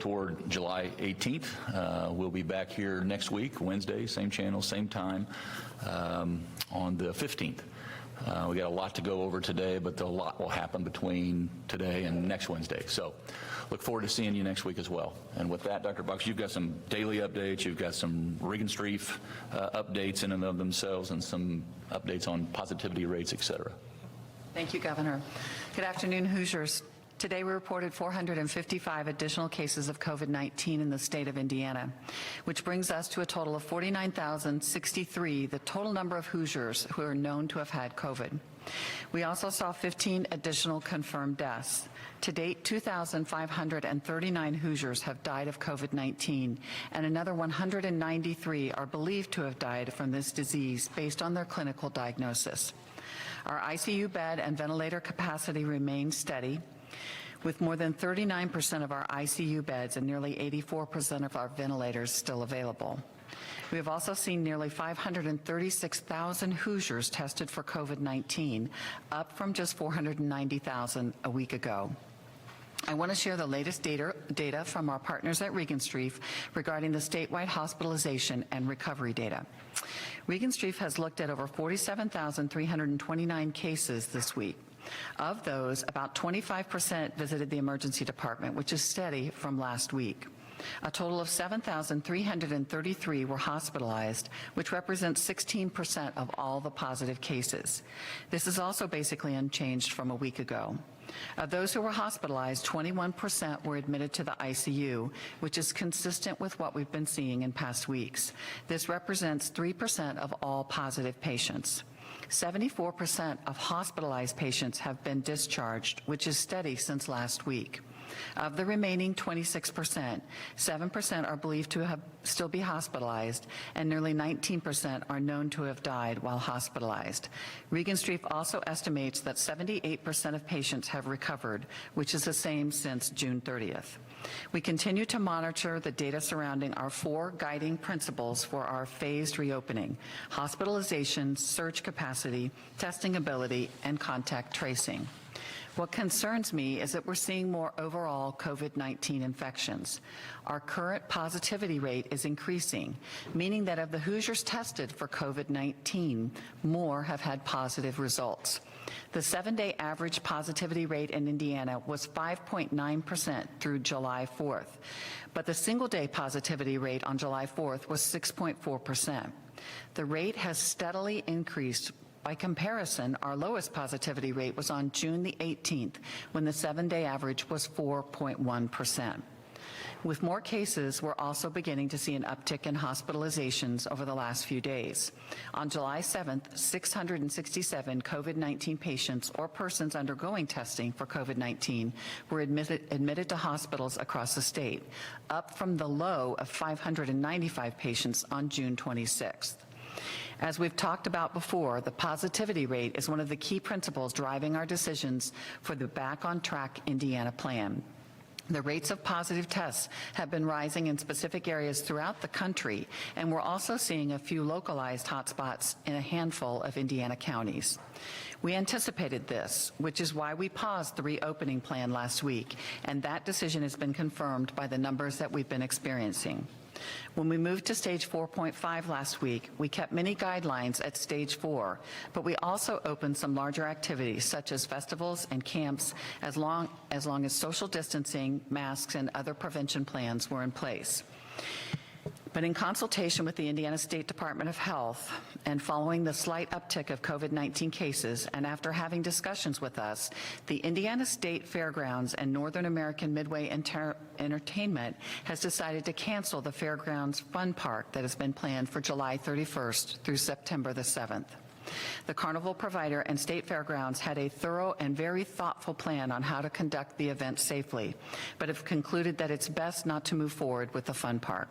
toward July 18th. We'll be back here next week, Wednesday, same channel, same time, on the 15th. We got a lot to go over today, but a lot will happen between today and next Wednesday. So look forward to seeing you next week as well. And with that, Dr. Bucks, you've got some daily updates, you've got some Regenstrief updates in and of themselves, and some updates on positivity rates, et cetera. Thank you, Governor. Good afternoon, Hoosiers. Today we reported 455 additional cases of COVID-19 in the state of Indiana, which brings us to a total of 49,063, the total number of Hoosiers who are known to have had COVID. We also saw 15 additional confirmed deaths. To date, 2,539 Hoosiers have died of COVID-19, and another 193 are believed to have died from this disease based on their clinical diagnosis. Our ICU bed and ventilator capacity remains steady, with more than 39% of our ICU beds and nearly 84% of our ventilators still available. We have also seen nearly 536,000 Hoosiers tested for COVID-19, up from just 490,000 a week ago. I want to share the latest data from our partners at Regenstrief regarding the statewide hospitalization and recovery data. Regenstrief has looked at over 47,329 cases this week. Of those, about 25% visited the emergency department, which is steady from last week. A total of 7,333 were hospitalized, which represents 16% of all the positive cases. This is also basically unchanged from a week ago. Of those who were hospitalized, 21% were admitted to the ICU, which is consistent with what we've been seeing in past weeks. This represents 3% of all positive patients. 74% of hospitalized patients have been discharged, which is steady since last week. Of the remaining 26%, 7% are believed to still be hospitalized, and nearly 19% are known to have died while hospitalized. Regenstrief also estimates that 78% of patients have recovered, which is the same since June 30th. We continue to monitor the data surrounding our 4 guiding principles for our phased reopening: hospitalization, surge capacity, testing ability, and contact tracing. What concerns me is that we're seeing more overall COVID-19 infections. Our current positivity rate is increasing, meaning that of the Hoosiers tested for COVID-19, more have had positive results. The 7-day average positivity rate in Indiana was 5.9% through July 4th, but the single-day positivity rate on July 4th was 6.4%. The rate has steadily increased. By comparison, our lowest positivity rate was on June the 18th, when the 7-day average was 4.1%. With more cases, we're also beginning to see an uptick in hospitalizations over the last few days. On July 7th, 667 COVID-19 patients or persons undergoing testing for COVID-19 were admitted to hospitals across the state, up from the low of 595 patients on June 26th. As we've talked about before, the positivity rate is one of the key principles driving our decisions for the Back on Track Indiana plan. The rates of positive tests have been rising in specific areas throughout the country, and we're also seeing a few localized hotspots in a handful of Indiana counties. We anticipated this, which is why we paused the reopening plan last week, and that decision has been confirmed by the numbers that we've been experiencing. When we moved to stage 4.5 last week, we kept many guidelines at stage 4, but we also opened some larger activities such as festivals and camps as long as social distancing, masks, and other prevention plans were in place. But in consultation with the Indiana State Department of Health and following the slight uptick of COVID-19 cases, and after having discussions with us, the Indiana State Fairgrounds and Northern American Midway Entertainment has decided to cancel the Fairgrounds Fun Park that has been planned for July 31st through September the 7th. The carnival provider and State Fairgrounds had a thorough and very thoughtful plan on how to conduct the event safely, but have concluded that it's best not to move forward with the fun park.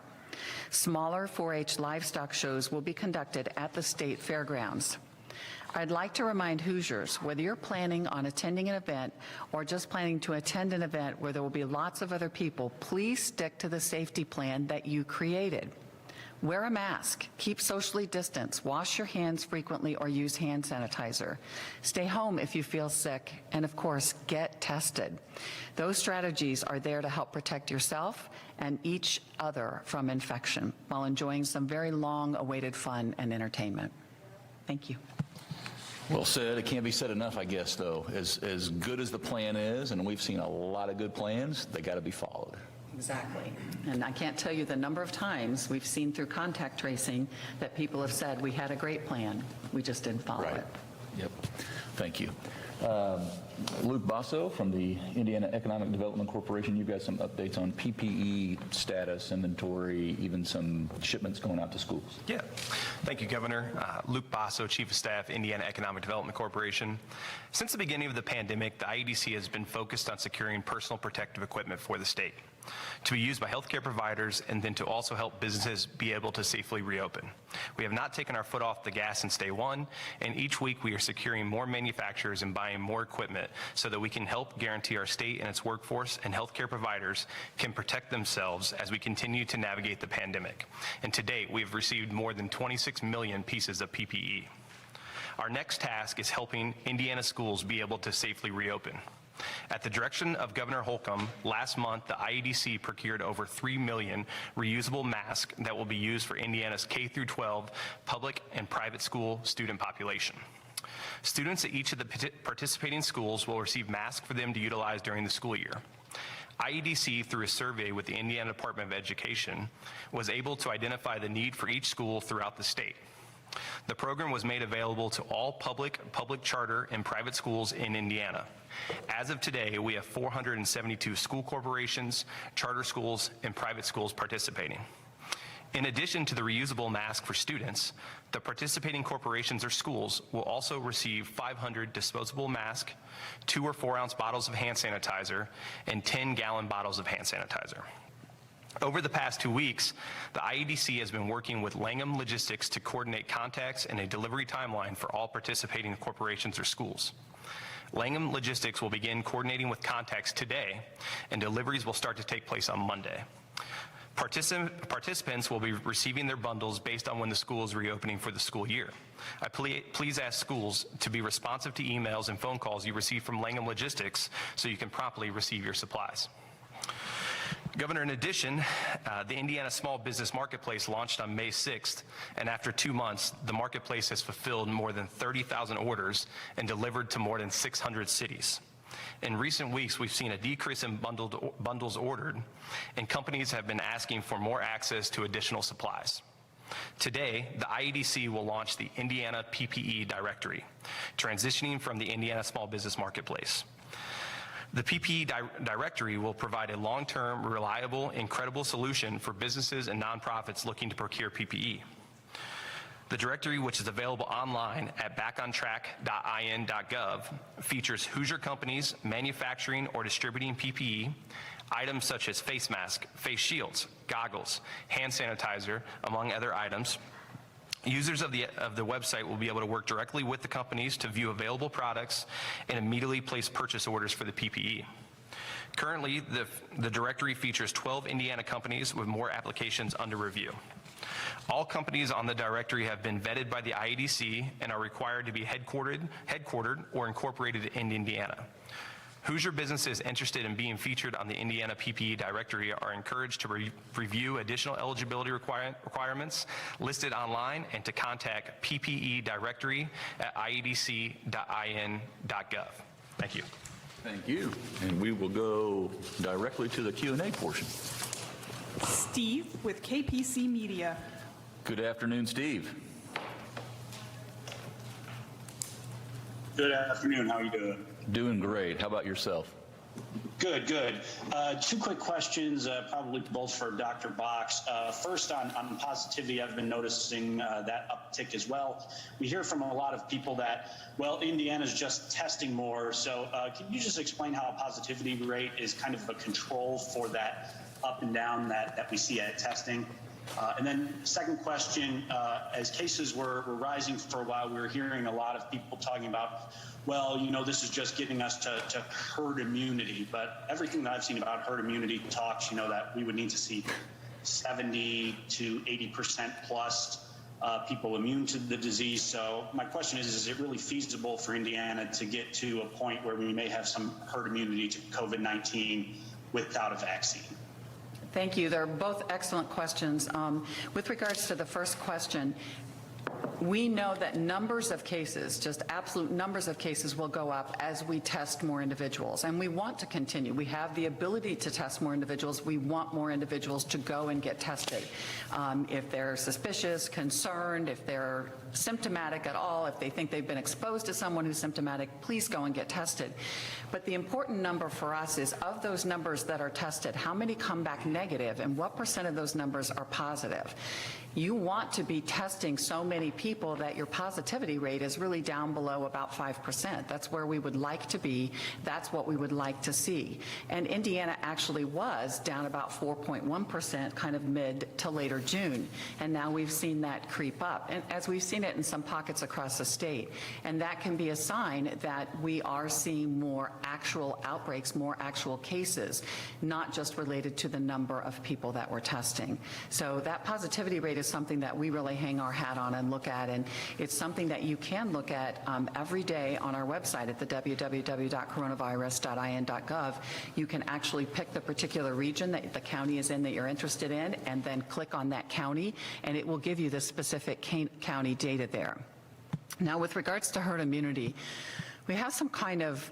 Smaller 4-H livestock shows will be conducted at the State Fairgrounds. I'd like to remind Hoosiers, whether you're planning on attending an event or just planning to attend an event where there will be lots of other people, please stick to the safety plan that you created. Wear a mask, keep socially distanced, wash your hands frequently or use hand sanitizer. Stay home if you feel sick, and of course, get tested. Those strategies are there to help protect yourself and each other from infection while enjoying some very long-awaited fun and entertainment. Thank you. Well said. It can't be said enough, I guess, though. As good as the plan is, and we've seen a lot of good plans, they got to be followed. Exactly. And I can't tell you the number of times we've seen through contact tracing that people have said, we had a great plan, we just didn't follow it. Yep. Thank you. Luke Basso from the Indiana Economic Development Corporation, you've got some updates on PPE status, inventory, even some shipments going out to schools. Yeah. Thank you, Governor. Luke Basso, Chief of Staff, Indiana Economic Development Corporation. Since the beginning of the pandemic, the IEDC has been focused on securing personal protective equipment for the state to be used by healthcare providers and then to also help businesses be able to safely reopen. We have not taken our foot off the gas since day one, and each week we are securing more manufacturers and buying more equipment so that we can help guarantee our state and its workforce and healthcare providers can protect themselves as we continue to navigate the pandemic. And to date, we have received more than 26 million pieces of PPE. Our next task is helping Indiana schools be able to safely reopen. At the direction of Governor Holcomb, last month the IEDC procured over 3 million reusable masks that will be used for Indiana's K-12 public and private school student population. Students at each of the participating schools will receive masks for them to utilize during the school year. IEDC, through a survey with the Indiana Department of Education, was able to identify the need for each school throughout the state. The program was made available to all public charter, and private schools in Indiana. As of today, we have 472 school corporations, charter schools, and private schools participating. In addition to the reusable mask for students, the participating corporations or schools will also receive 500 disposable masks, 2 or 4 ounce bottles of hand sanitizer, and 10-gallon bottles of hand sanitizer. Over the past 2 weeks, the IEDC has been working with Langham Logistics to coordinate contacts and a delivery timeline for all participating corporations or schools. Langham Logistics will begin coordinating with contacts today, and deliveries will start to take place on Monday. Participants will be receiving their bundles based on when the school is reopening for the school year. I please ask schools to be responsive to emails and phone calls you receive from Langham Logistics so you can promptly receive your supplies. Governor, in addition, the Indiana Small Business Marketplace launched on May 6th, and after 2 months, the marketplace has fulfilled more than 30,000 orders and delivered to more than 600 cities. In recent weeks, we've seen a decrease in bundles ordered, and companies have been asking for more access to additional supplies. Today, the IEDC will launch the Indiana PPE Directory, transitioning from the Indiana Small Business Marketplace. The PPE Directory will provide a long-term, reliable, and credible solution for businesses and nonprofits looking to procure PPE. The directory, which is available online at backontrack.in.gov, features Hoosier companies manufacturing or distributing PPE, items such as face masks, face shields, goggles, hand sanitizer, among other items. Users of the website will be able to work directly with the companies to view available products and immediately place purchase orders for the PPE. Currently, the directory features 12 Indiana companies with more applications under review. All companies on the directory have been vetted by the IEDC and are required to be headquartered or incorporated in Indiana. Hoosier businesses interested in being featured on the Indiana PPE Directory are encouraged to review additional eligibility requirements listed online and to contact PPE Directory at iedc.in.gov. Thank you. Thank you. And we will go directly to the Q&A portion. Steve with KPC Media. Good afternoon, Steve. Good afternoon. How are you doing? Doing great. How about yourself? Good, good. 2 quick questions, probably both for Dr. Box. First, on positivity, I've been noticing that uptick as well. We hear from a lot of people that, well, Indiana's just testing more. So can you just explain how a positivity rate is kind of a control for that up and down that we see at testing? And then second question, as cases were rising for a while, we were hearing a lot of people talking about, well, you know, this is just getting us to herd immunity. But everything that I've seen about herd immunity talks, you know, that we would need to see 70 to 80% plus people immune to the disease. So my question is it really feasible for Indiana to get to a point where we may have some herd immunity to COVID-19 without a vaccine? Thank you. They're both excellent questions. With regards to the first question, we know that numbers of cases, just absolute numbers of cases, will go up as we test more individuals. And we want to continue. We have the ability to test more individuals. We want more individuals to go and get tested. If they're suspicious, concerned, if they're symptomatic at all, if they think they've been exposed to someone who's symptomatic, please go and get tested. But the important number for us is, of those numbers that are tested, how many come back negative and what percent of those numbers are positive? You want to be testing so many people that your positivity rate is really down below about 5%. That's where we would like to be. That's what we would like to see. And Indiana actually was down about 4.1% kind of mid to later June. And now we've seen that creep up. And as we've seen it in some pockets across the state. And that can be a sign that we are seeing more actual outbreaks, more actual cases, not just related to the number of people that we're testing. So that positivity rate is something that we really hang our hat on and look at, and it's something that you can look at every day on our website at the www.coronavirus.in.gov. You can actually pick the particular region that the county is in that you're interested in, and then click on that county, and it will give you the specific county data there. Now, with regards to herd immunity, we have some kind of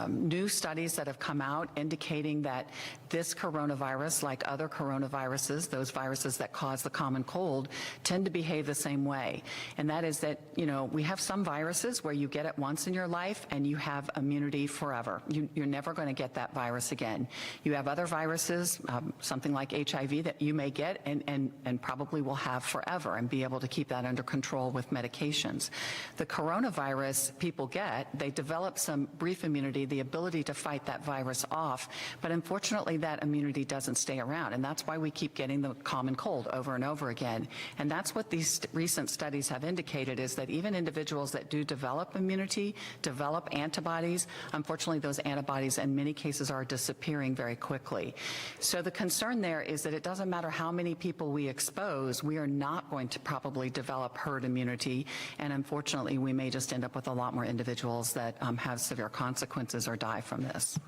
new studies that have come out indicating that this coronavirus, like other coronaviruses, those viruses that cause the common cold, tend to behave the same way. And that is that, you know, we have some viruses where you get it once in your life and you have immunity forever. You're never going to get that virus again. You have other viruses, something like HIV, that you may get and probably will have forever and be able to keep that under control with medications. The coronavirus people get, they develop some brief immunity, the ability to fight that virus off, but unfortunately that immunity doesn't stay around, and that's why we keep getting the common cold over and over again. And that's what these recent studies have indicated, is that even individuals that do develop immunity, develop antibodies, unfortunately those antibodies in many cases are disappearing very quickly. So the concern there is that it doesn't matter how many people we expose, we are not going to probably develop herd immunity, and unfortunately we may just end up with a lot more individuals that have severe consequences or die from this.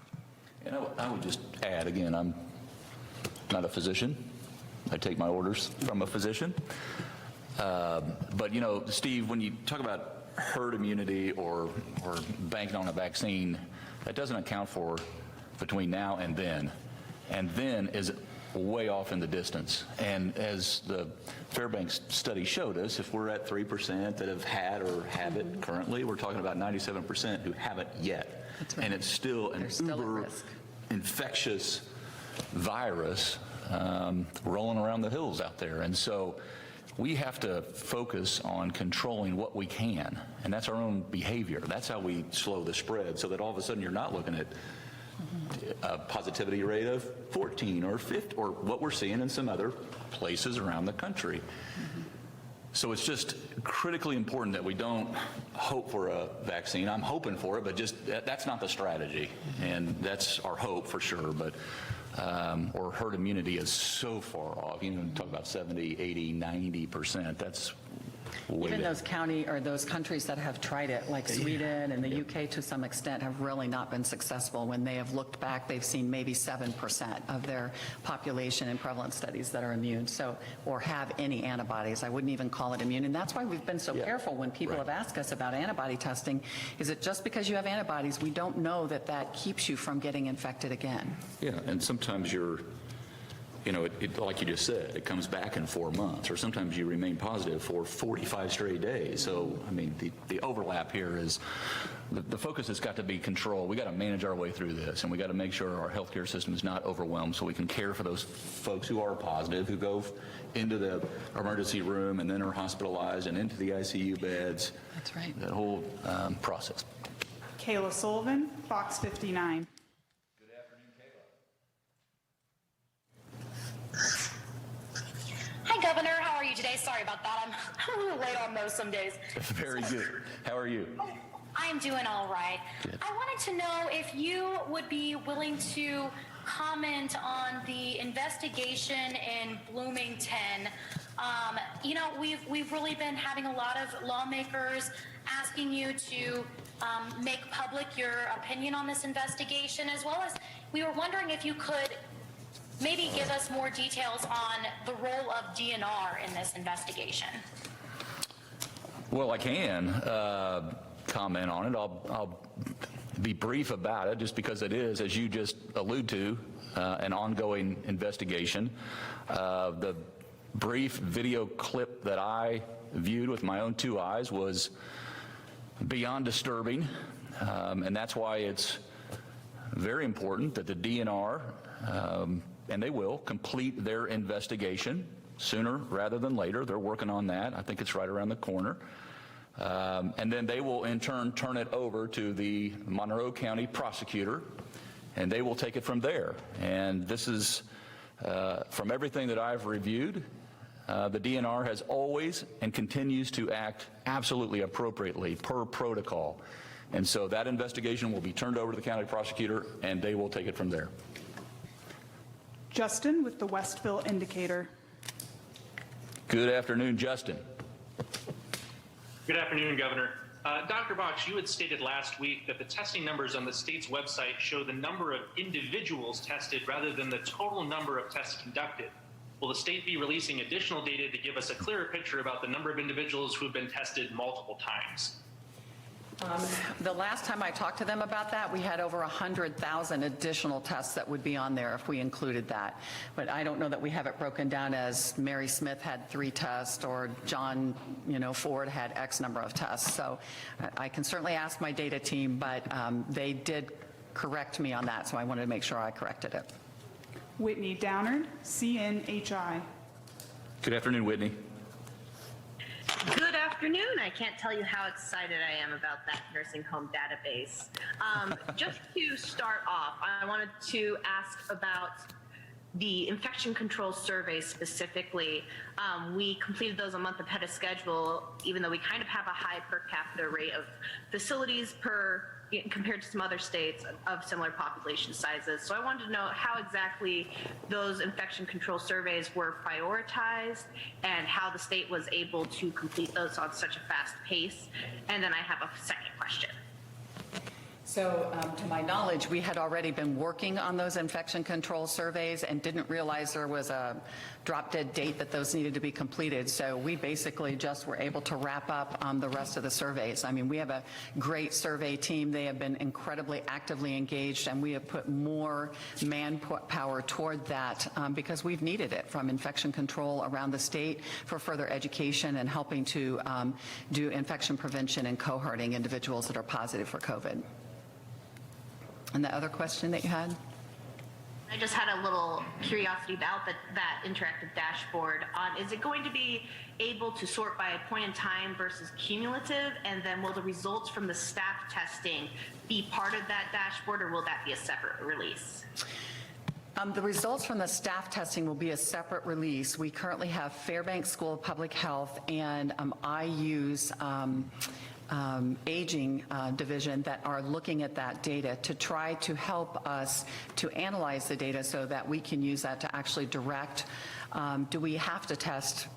And I would just add, again, I'm not a physician. I take my orders from a physician. But, you know, Steve, when you talk about herd immunity or banking on a vaccine, that doesn't account for between now and then. And then is way off in the distance. And as the Fairbanks study showed us, if we're at 3% that have had or have it currently, we're talking about 97% who haven't yet. That's right. And it's still an uber infectious virus rolling around the hills out there. And so we have to focus on controlling what we can, and that's our own behavior. That's how we slow the spread, so that all of a sudden you're not looking at a positivity rate of 14 or 50, or what we're seeing in some other places around the country. So it's just critically important that we don't hope for a vaccine. I'm hoping for it, but just that's not the strategy, and that's our hope for sure. But or herd immunity is so far off. You know, talk about 70, 80, 90%. That's way even back. those county or those countries that have tried it, like Sweden and the UK to some extent, have really not been successful. When they have looked back, they've seen maybe 7% of their population in prevalence studies that are immune, so, or have any antibodies. I wouldn't even call it immune. And that's why we've been so careful when people have asked us about antibody testing. Is it just because you have antibodies? We don't know that that keeps you from getting infected again. Yeah, and sometimes you're, you know, like you just said, it comes back in 4 months, or sometimes you remain positive for 45 straight days. So, I mean, the overlap here is, the focus has got to be control. We got to manage our way through this, and we got to make sure our healthcare system is not overwhelmed, so we can care for those folks who are positive, who go into the emergency room and then are hospitalized and into the ICU beds. That's right. That whole process. Kayla Sullivan, Fox 59. Hi, Governor. How are you today? Sorry about that. I'm a little late on those some days. Very good. How are you? I'm doing all right. Good. I wanted to know if you would be willing to comment on the investigation in Bloomington. We've really been having a lot of lawmakers asking you to make public your opinion on this investigation, as well as we were wondering if you could maybe give us more details on the role of DNR in this investigation. Well, I can comment on it. I'll be brief about it, just because it is, as you just allude to, an ongoing investigation. The brief video clip that I viewed with my own two eyes was beyond disturbing, and that's why it's very important that the DNR, and they will, complete their investigation sooner rather than later. They're working on that. I think it's right around the corner. And then they will in turn turn it over to the Monroe County prosecutor, and they will take it from there. And this is, from everything that I've reviewed, the DNR has always and continues to act absolutely appropriately per protocol. And so that investigation will be turned over to the county prosecutor, and they will take it from there. Justin with the Westville Indicator. Good afternoon, Justin. Good afternoon, Governor. Dr. Box, you had stated last week that the testing numbers on the state's website show the number of individuals tested rather than the total number of tests conducted. Will the state be releasing additional data to give us a clearer picture about the number of individuals who have been tested multiple times? The last time I talked to them about that, we had over 100,000 additional tests that would be on there if we included that. But I don't know that we have it broken down as Mary Smith had 3 tests or John, Ford had X number of tests. So I can certainly ask my data team, but they did correct me on that, so I wanted to make sure I corrected it. Whitney Downard, CNHI. Good afternoon, Whitney. Good afternoon. I can't tell you how excited I am about that nursing home database. Just to start off, I wanted to ask about the infection control surveys specifically. We completed those a month ahead of schedule, even though we kind of have a high per capita rate of facilities compared to some other states of similar population sizes. So I wanted to know how exactly those infection control surveys were prioritized and how the state was able to complete those on such a fast pace. And then I have a second question. So to my knowledge, we had already been working on those infection control surveys and didn't realize there was a drop dead date that those needed to be completed. So we basically just were able to wrap up the rest of the surveys. I mean, we have a great survey team. They have been incredibly actively engaged, and we have put more manpower toward that because we've needed it from infection control around the state for further education and helping to do infection prevention and cohorting individuals that are positive for COVID. And the other question that you had? I just had a little curiosity about that interactive dashboard. Is it going to be able to sort by a point in time versus cumulative? And then will the results from the staff testing be part of that dashboard, or will that be a separate release? The results from the staff testing will be a separate release. We currently have Fairbanks School of Public Health and IU's aging division that are looking at that data to try to help us to analyze the data so that we can use that to actually direct, do we have to test,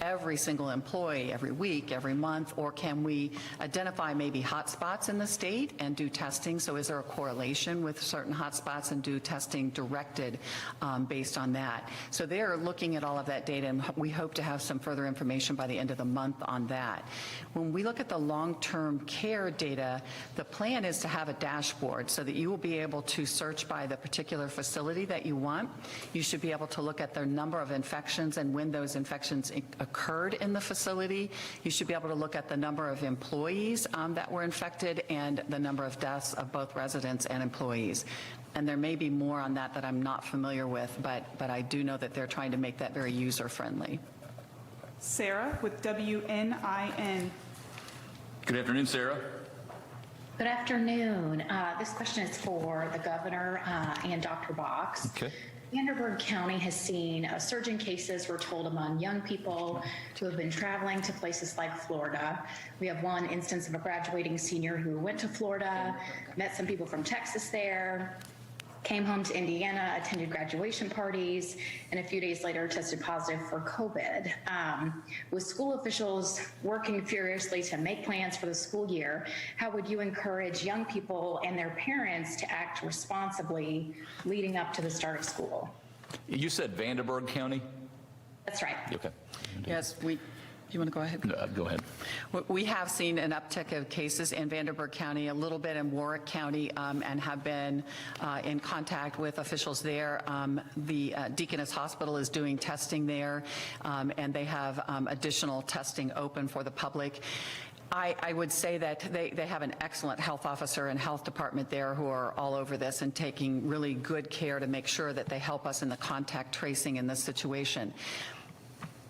every single employee every week, every month, or can we identify maybe hot spots in the state and do testing? So is there a correlation with certain hot spots and do testing directed based on that? So they're looking at all of that data, and we hope to have some further information by the end of the month on that. When we look at the long-term care data, the plan is to have a dashboard so that you will be able to search by the particular facility that you want. You should be able to look at the number of infections and when those infections occurred in the facility. You should be able to look at the number of employees that were infected and the number of deaths of both residents and employees. And there may be more on that that I'm not familiar with, but I do know that they're trying to make that very user-friendly. Sarah with WNIN. Good afternoon, Sarah. Good afternoon. This question is for the governor and Dr. Box. Okay. Vanderburgh County has seen a surge in cases, we're told, among young people who have been traveling to places like Florida. We have one instance of a graduating senior who went to Florida, met some people from Texas there, came home to Indiana, attended graduation parties, and a few days later tested positive for COVID. With school officials working furiously to make plans for the school year, how would you encourage young people and their parents to act responsibly leading up to the start of school? You said Vanderburgh County? That's right. Okay. Yes, you want to go ahead? No, go ahead. We have seen an uptick of cases in Vanderburgh County, a little bit in Warwick County, and have been in contact with officials there. The Deaconess Hospital is doing testing there, and they have additional testing open for the public. I would say that they have an excellent health officer and health department there who are all over this and taking really good care to make sure that they help us in the contact tracing in this situation.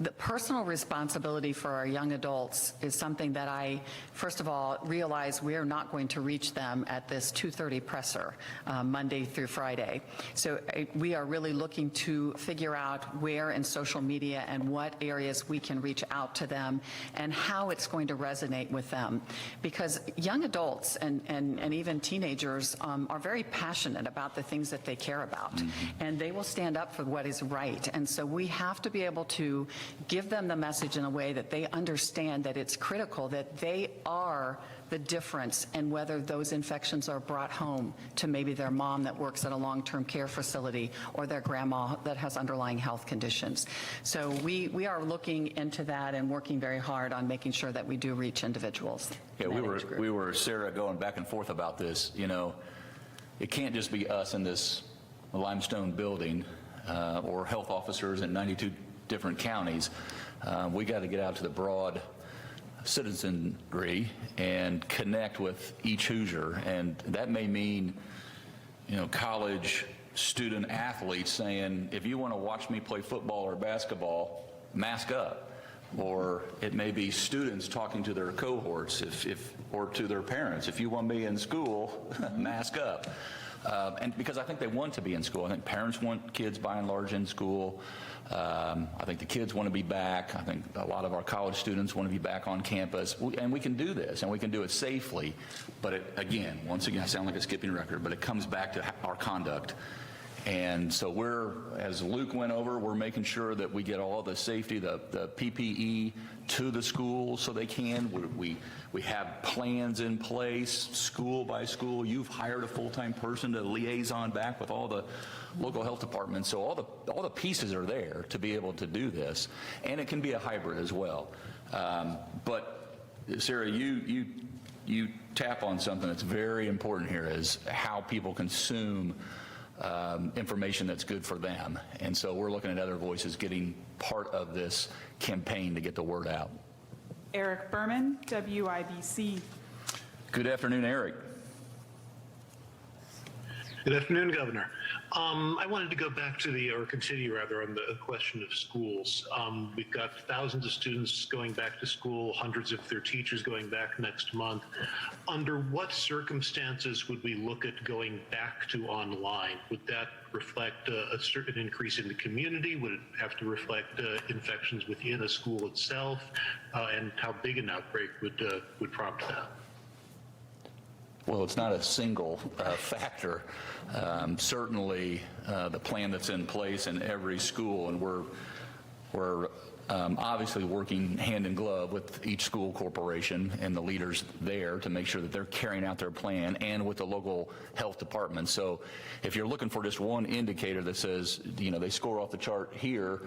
The personal responsibility for our young adults is something that I, first of all, realize we're not going to reach them at this 2:30 presser, Monday through Friday. So we are really looking to figure out where in social media and what areas we can reach out to them and how it's going to resonate with them. Because young adults and even teenagers are very passionate about the things that they care about. And they will stand up for what is right. And so we have to be able to give them the message in a way that they understand that it's critical that they are the difference in whether those infections are brought home to maybe their mom that works at a long-term care facility or their grandma that has underlying health conditions. So we are looking into that and working very hard on making sure that we do reach individuals. Yeah, we were, Sarah, going back and forth about this. You know, it can't just be us in this limestone building or health officers in 92 different counties. We got to get out to the broad citizenry and connect with each Hoosier, and that may mean, you know, college student athletes saying, if you want to watch me play football or basketball, mask up. Or it may be students talking to their cohorts or to their parents, if you want me in school, mask up. And because I think they want to be in school. I think parents want kids by and large in school. I think the kids want to be back. I think a lot of our college students want to be back on campus. And we can do this, and we can do it safely. But once again, I sound like a skipping record, but it comes back to our conduct. And so as Luke went over, we're making sure that we get all the safety, the PPE to the schools so they can. We have plans in place, school by school. You've hired a full-time person to liaison back with all the local health departments. So all the pieces are there to be able to do this. And it can be a hybrid as well. But Sarah, you tap on something that's very important here, is how people consume information that's good for them. And so we're looking at other voices getting part of this campaign to get the word out. Eric Berman, WIBC. Good afternoon, Eric. Good afternoon, Governor. I wanted to go back to or continue rather, on the question of schools. We've got thousands of students going back to school, hundreds of their teachers going back next month. Under what circumstances would we look at going back to online? Would that reflect a certain increase in the community? Would it have to reflect infections within a school itself? And how big an outbreak would prompt that? Well, it's not a single factor. Certainly, the plan that's in place in every school, and we're obviously working hand in glove with each school corporation and the leaders there to make sure that they're carrying out their plan, and with the local health department. So if you're looking for just one indicator that says, you know, they score off the chart here,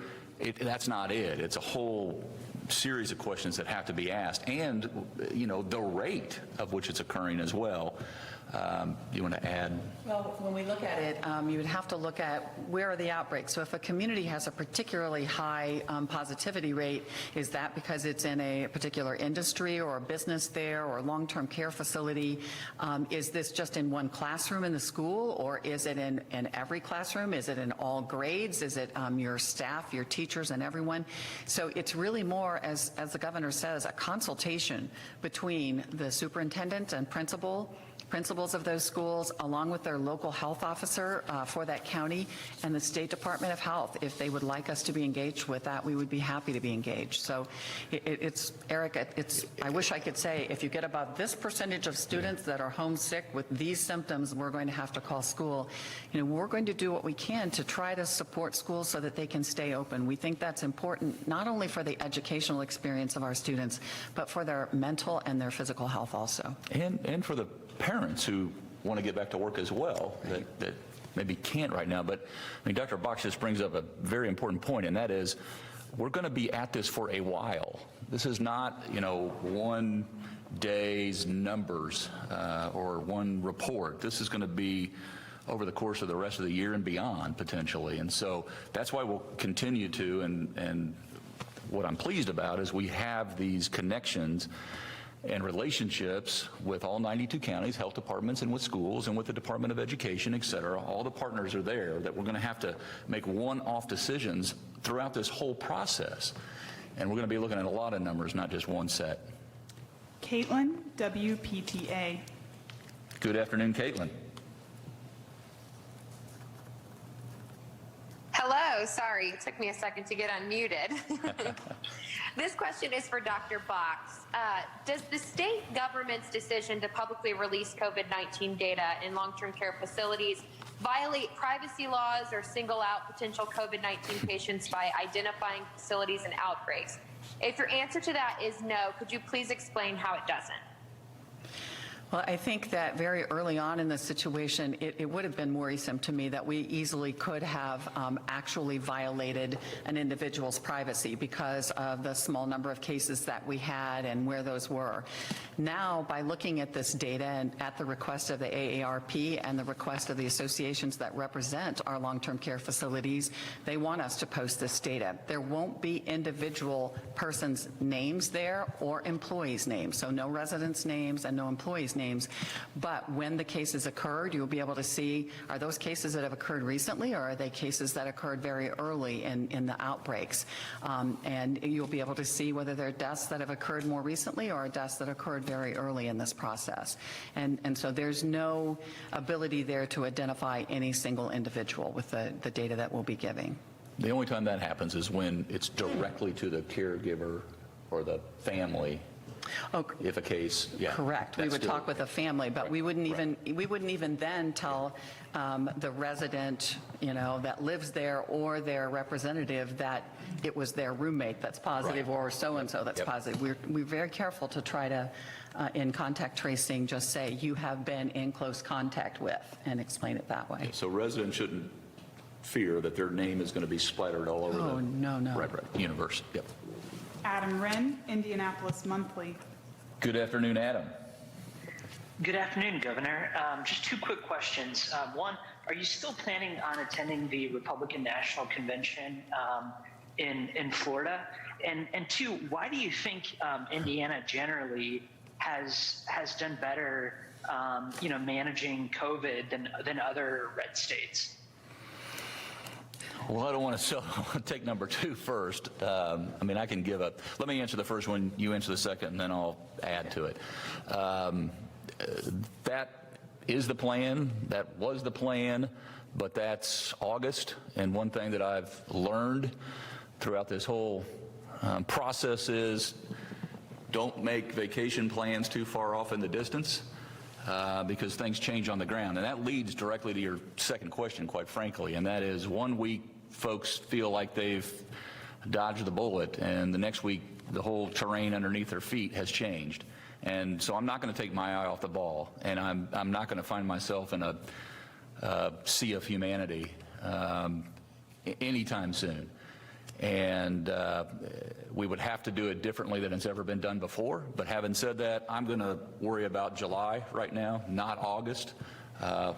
that's not it. It's a whole series of questions that have to be asked, and, you know, the rate of which it's occurring as well. Do you want to add? Well, when we look at it, you would have to look at where are the outbreaks. So if a community has a particularly high positivity rate, is that because it's in a particular industry or a business there or a long-term care facility? Is this just in one classroom in the school, or is it in every classroom? Is it in all grades? Is it your staff, your teachers, and everyone? So it's really more, as the governor says, a consultation between the superintendent and principal principals of those schools, along with their local health officer for that county, and the State Department of Health. If they would like us to be engaged with that, we would be happy to be engaged. So it's, Eric, I wish I could say, if you get about this percentage of students that are homesick with these symptoms, we're going to have to call school. We're going to do what we can to try to support schools so that they can stay open. We think that's important, not only for the educational experience of our students, but for their mental and their physical health also. And for the parents who want to get back to work as well, that maybe can't right now. But I mean, Dr. Box just brings up a very important point, and that is we're going to be at this for a while. This is not, one day's numbers or one report. This is going to be over the course of the rest of the year and beyond, potentially. And so that's why we'll continue to, and what I'm pleased about is we have these connections and relationships with all 92 counties, health departments, and with schools, and with the Department of Education, et cetera. All the partners are there that we're going to have to make one-off decisions throughout this whole process. And we're going to be looking at a lot of numbers, not just one set. Caitlin, WPTA. Good afternoon, Caitlin. Hello, sorry, it took me a second to get unmuted. This question is for Dr. Box. Does the state government's decision to publicly release COVID-19 data in long-term care facilities violate privacy laws or single out potential COVID-19 patients by identifying facilities and outbreaks? If your answer to that is no, could you please explain how it doesn't? Well, I think that very early on in the situation, it would have been worrisome to me that we easily could have actually violated an individual's privacy because of the small number of cases that we had and where those were. Now, by looking at this data and at the request of the AARP and the request of the associations that represent our long-term care facilities, they want us to post this data. There won't be individual persons' names there or employees' names, so no residents' names and no employees' names. But when the cases occurred, you'll be able to see, are those cases that have occurred recently, or are they cases that occurred very early in the outbreaks? And you'll be able to see whether they're deaths that have occurred more recently or deaths that occurred very early in this process. And so there's no ability there to identify any single individual with the data that we'll be giving. The only time that happens is when it's directly to the caregiver or the family. Oh, if a case, yeah. Correct. We would talk with the family, but we wouldn't even then tell the resident, that lives there or their representative that it was their roommate that's positive or so-and-so that's positive. We're very careful to try to, in contact tracing, just say you have been in close contact with and explain it that way. So residents shouldn't fear that their name is going to be splattered all over the no. universe. Yep. Adam Wren, Indianapolis Monthly. Good afternoon, Adam. Good afternoon, Governor. Just two quick questions. One, are you still planning on attending the Republican National Convention in Florida? And two, why do you think Indiana generally has done better, managing COVID than other red states? Well, I don't want to take number two first. I can give up. Let me answer the first one, you answer the second, and then I'll add to it. That is the plan. That was the plan, but that's August. And one thing that I've learned throughout this whole process is don't make vacation plans too far off in the distance. Because things change on the ground. And that leads directly to your second question, quite frankly, and that is 1 week folks feel like they've dodged the bullet, and the next week the whole terrain underneath their feet has changed. And so I'm not going to take my eye off the ball, and I'm not going to find myself in a sea of humanity anytime soon. And we would have to do it differently than it's ever been done before. But having said that, I'm going to worry about July right now, not August.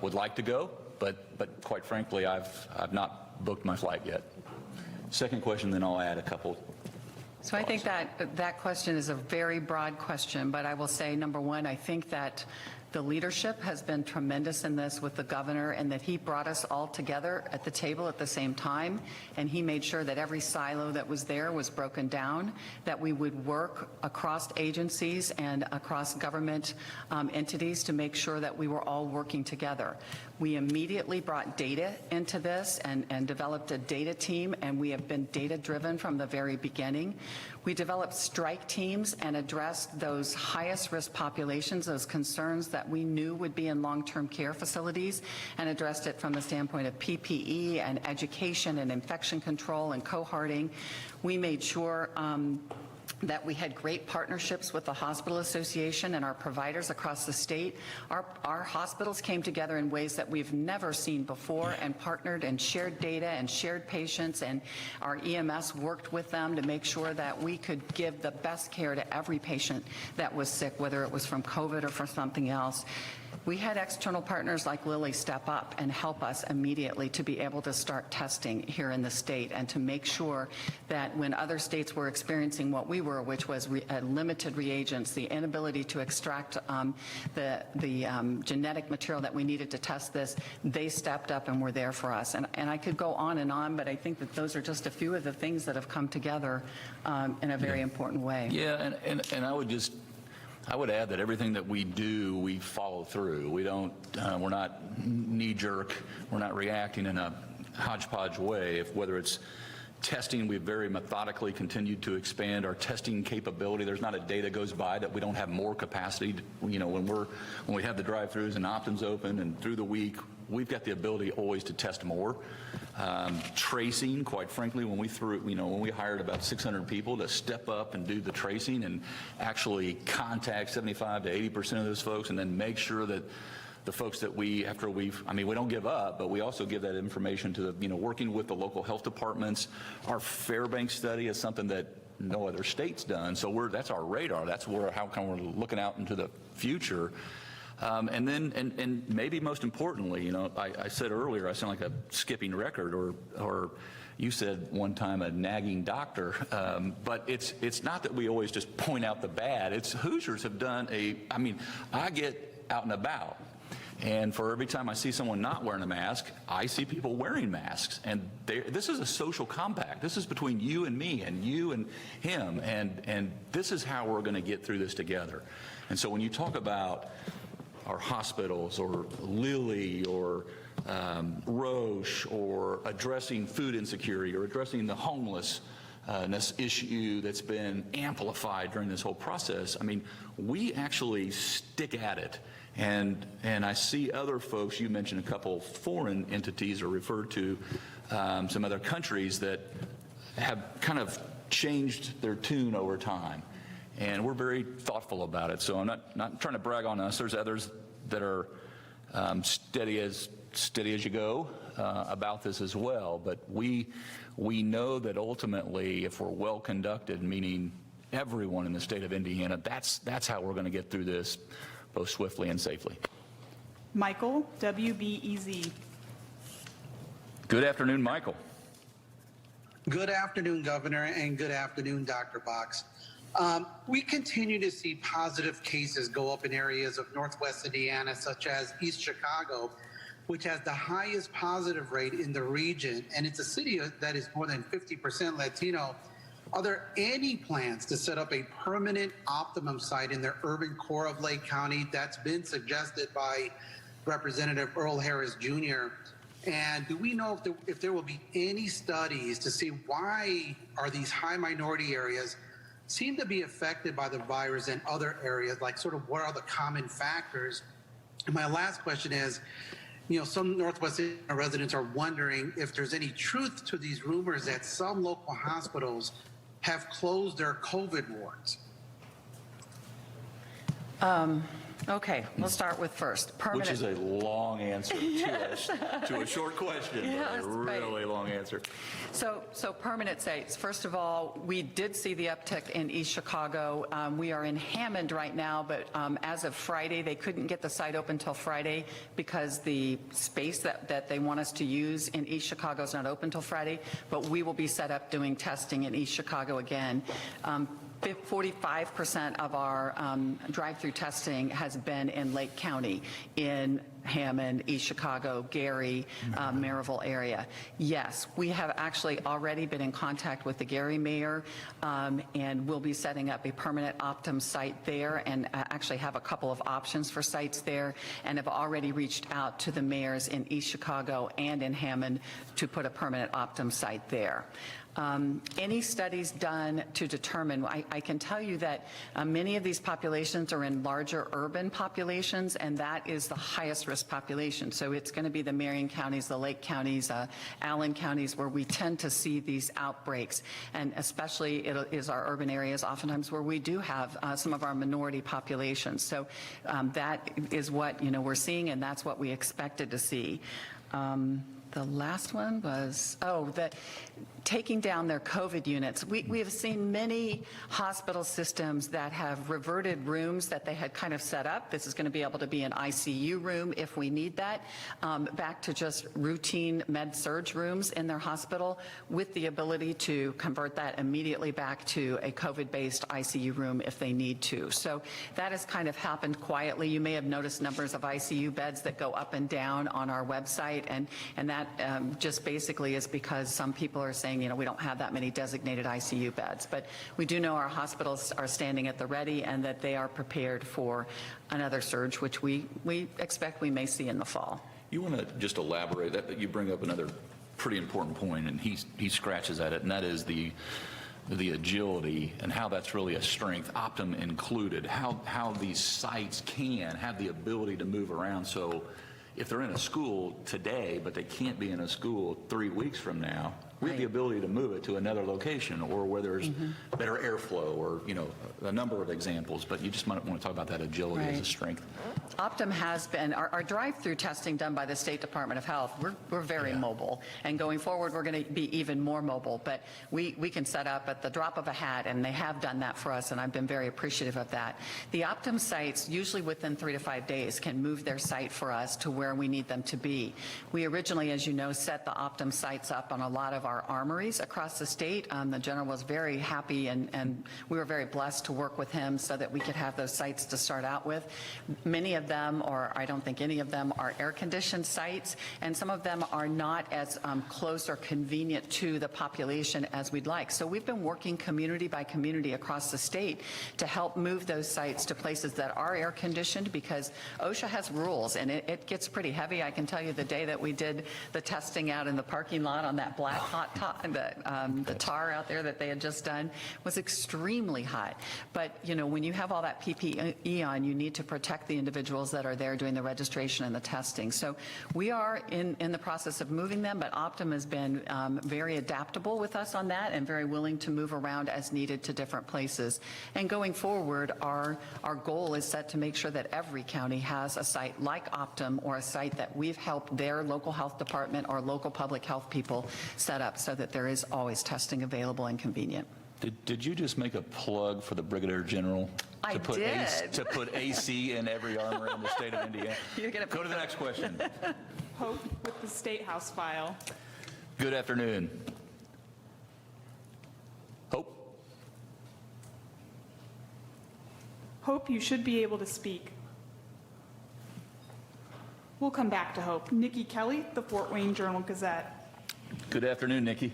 Would like to go, but quite frankly, I've not booked my flight yet. Second question, then I'll add a couple. So I think that question is a very broad question, but I will say, number one, I think that The leadership has been tremendous in this with the governor, and that he brought us all together at the table at the same time, and he made sure that every silo that was there was broken down, that we would work across agencies and across government entities to make sure that we were all working together. We immediately brought data into this and developed a data team, and we have been data-driven from the very beginning. We developed strike teams and addressed those highest risk populations, those concerns that we knew would be in long-term care facilities, and addressed it from the standpoint of PPE and education and infection control and cohorting. We made sure that we had great partnerships with the Hospital Association and our providers across the state. Our hospitals came together in ways that we've never seen before and partnered and shared data and shared patients, and our EMS worked with them to make sure that we could give the best care to every patient that was sick, whether it was from COVID or from something else. We had external partners like Lilly step up and help us immediately to be able to start testing here in the state, and to make sure that when other states were experiencing what we were, which was limited reagents, the inability to extract the genetic material that we needed to test this, they stepped up and were there for us. And I could go on, but I think that those are just a few of the things that have come together in a very important way. Yeah, and I would add that everything that we do, we follow through. We don't, we're not knee-jerk, we're not reacting in a hodgepodge way. Whether it's testing, we've very methodically continued to expand our testing capability. There's not a day that goes by that we don't have more capacity. You know, when we have the drive-throughs and opt-ins open and through the week, we've got the ability always to test more. Tracing, quite frankly, when we hired about 600 people to step up and do the tracing and actually contact 75 to 80% of those folks, and then make sure that the folks that we don't give up, but we also give that information to the, working with the local health departments. Our Fairbanks study is something that no other state's done, so that's our radar. That's how come we're looking out into the future. And maybe most importantly, I said earlier, I sound like a skipping record, or you said one time a nagging doctor, but it's not that we always just point out the bad. It's Hoosiers have done I get out and about, and for every time I see someone not wearing a mask, I see people wearing masks, and this is a social compact. This is between you and me and you and him, and this is how we're going to get through this together. And so when you talk about our hospitals or Lilly or Roche, or addressing food insecurity, or addressing the homelessness issue that's been amplified during this whole process, we actually stick at it. And I see other folks, you mentioned a couple foreign entities or referred to some other countries that have kind of changed their tune over time. And we're very thoughtful about it. So I'm not trying to brag on us. There's others that are steady as you go about this as well. But we know that ultimately, if we're well conducted, meaning everyone in the state of Indiana, that's how we're going to get through this, both swiftly and safely. Michael, WBEZ. Good afternoon, Michael. Good afternoon, Governor, and good afternoon, Dr. Box. We continue to see positive cases go up in areas of Northwest Indiana, such as East Chicago, which has the highest positive rate in the region, and it's a city that is more than 50% Latino. Are there any plans to set up a permanent optimum site in the urban core of Lake County? That's been suggested by Representative Earl Harris Jr. And do we know if there will be any studies to see why are these high minority areas seem to be affected by the virus in other areas, like sort of what are the common factors? And my last question is, some Northwest Indiana residents are wondering if there's any truth to these rumors that some local hospitals have closed their COVID wards. Okay, we'll start with first. Which is a long answer to a short question, Yes, but a really long answer. So permanent sites. First of all, we did see the uptick in East Chicago. We are in Hammond right now, but as of Friday, they couldn't get the site open till Friday because the space that they want us to use in East Chicago is not open till Friday, but we will be set up doing testing in East Chicago again. 45% of our drive-through testing has been in Lake County, in Hammond, East Chicago, Gary, Maryville area. Yes, we have actually already been in contact with the Gary mayor, and we'll be setting up a permanent Optum site there, and actually have a couple of options for sites there, and have already reached out to the mayors in East Chicago and in Hammond to put a permanent Optum site there. Any studies done to determine, I can tell you that many of these populations are in larger urban populations, and that is the highest risk population. So it's going to be the Marion counties, the Lake counties, Allen counties, where we tend to see these outbreaks. And especially it is our urban areas oftentimes where we do have some of our minority populations. So that is what, we're seeing, and that's what we expected to see. The last one was, taking down their COVID units. We have seen many hospital systems that have reverted rooms that they had kind of set up. This is going to be able to be an ICU room if we need that, back to just routine med-surg rooms in their hospital, with the ability to convert that immediately back to a COVID-based ICU room if they need to. So that has kind of happened quietly. You may have noticed numbers of ICU beds that go up and down on our website, and that just basically is because some people are saying, we don't have that many designated ICU beds. But we do know our hospitals are standing at the ready, and that they are prepared for another surge, which we expect we may see in the fall. You want to just elaborate that? You bring up another pretty important point, and he scratches at it, and that is the agility and how that's really a strength, Optum included, how these sites can have the ability to move around. So if they're in a school today, but they can't be in a school 3 weeks from now, we have the ability to move it to another location, or where there's better airflow, or a number of examples. But you just might want to talk about that agility as a strength. Optum has been, our drive-through testing done by the State Department of Health, we're very mobile, and going forward we're going to be even more mobile, but we can set up at the drop of a hat, and they have done that for us, and I've been very appreciative of that. The Optum sites, usually within 3 to 5 days, can move their site for us to where we need them to be. We originally, as you know, set the Optum sites up on a lot of our armories across the state. The general was very happy, and we were very blessed to work with him so that we could have those sites to start out with. Many of them, or I don't think any of them, are air-conditioned sites, and some of them are not as close or convenient to the population as we'd like. So we've been working community by community across the state to help move those sites to places that are air-conditioned, because OSHA has rules, and it gets pretty heavy. I can tell you the day that we did the testing out in the parking lot on that black hot top, the tar out there that they had just done was extremely hot. But when you have all that PPE on, you need to protect the individuals that are there doing the registration and the testing. So we are in the process of moving them, but Optum has been very adaptable with us on that, and very willing to move around as needed to different places. And going forward, our goal is set to make sure that every county has a site like Optum, or a site that we've helped their local health department or local public health people set up, so that there is always testing available and convenient. Did you just make a plug for the Brigadier General? I did. To put AC in every armor in the state of Indiana? Go to the next question. Hope with the State House file. Good afternoon. Hope? Hope, you should be able to speak. We'll come back to Hope. Nikki Kelly, the Fort Wayne Journal-Gazette. Good afternoon, Nikki.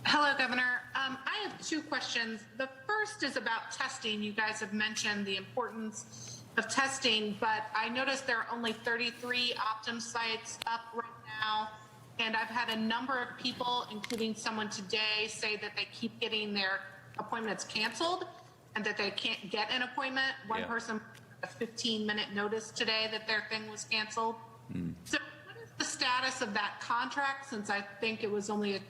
Hello, Governor. I have two questions. The first is about testing. You guys have mentioned the importance of testing, but I noticed there are only 33 Optum sites up right now, and I've had a number of people, including someone today, say that they keep getting their appointments canceled and that they can't get an appointment. One person a 15-minute notice today that their thing was canceled. So what is the status of that contract, since I think it was only